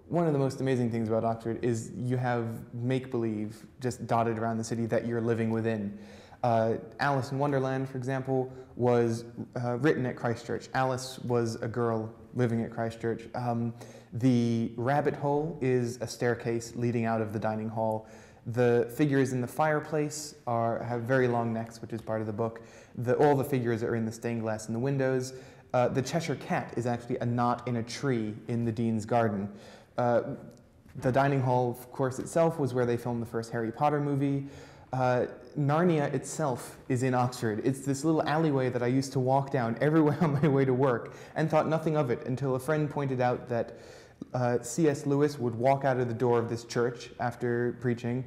One of the most amazing things about Oxford is you have make-believe just dotted around the city that you're living within. Alice in Wonderland, for example, was written at Christ Church. Alice was a girl living at Christ Church. The rabbit hole is a staircase leading out of the dining hall. The figures in the fireplace have very long necks, which is part of the book. All the figures are in the stained glass in the windows. The Cheshire Cat is actually a knot in a tree in the Dean's Garden. The dining hall, of course, itself was where they filmed the first Harry Potter movie. Narnia itself is in Oxford. It's this little alleyway that I used to walk down everywhere on my way to work and thought nothing of it until a friend pointed out that C.S. Lewis would walk out of the door of this church after preaching.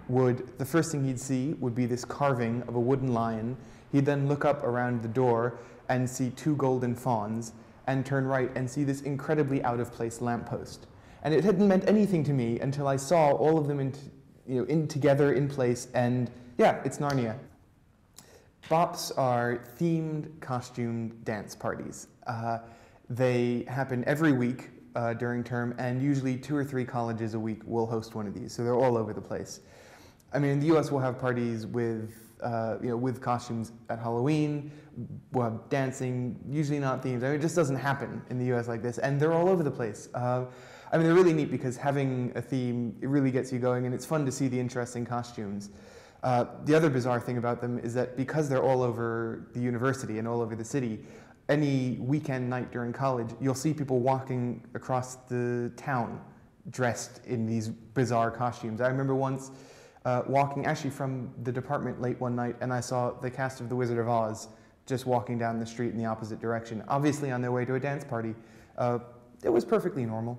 The first thing he'd see would be this carving of a wooden lion. He'd then look up around the door and see two golden fawns and turn right and see this incredibly out-of-place lamppost. And it hadn't meant anything to me until I saw all of them together in place, and yeah, it's Narnia. Bops are themed, costumed dance parties. They happen every week during term, and usually 2 or 3 colleges a week will host one of these, so they're all over the place. I mean, in the US, we'll have parties with costumes at Halloween. We'll have dancing, usually not themed. I mean, it just doesn't happen in the US like this, and they're all over the place. I mean, they're really neat because having a theme, it really gets you going, and it's fun to see the interesting costumes. The other bizarre thing about them is that because they're all over the university and all over the city, any weekend night during college, you'll see people walking across the town dressed in these bizarre costumes. I remember once walking actually from the department late one night, and I saw the cast of The Wizard of Oz just walking down the street in the opposite direction, obviously on their way to a dance party. It was perfectly normal.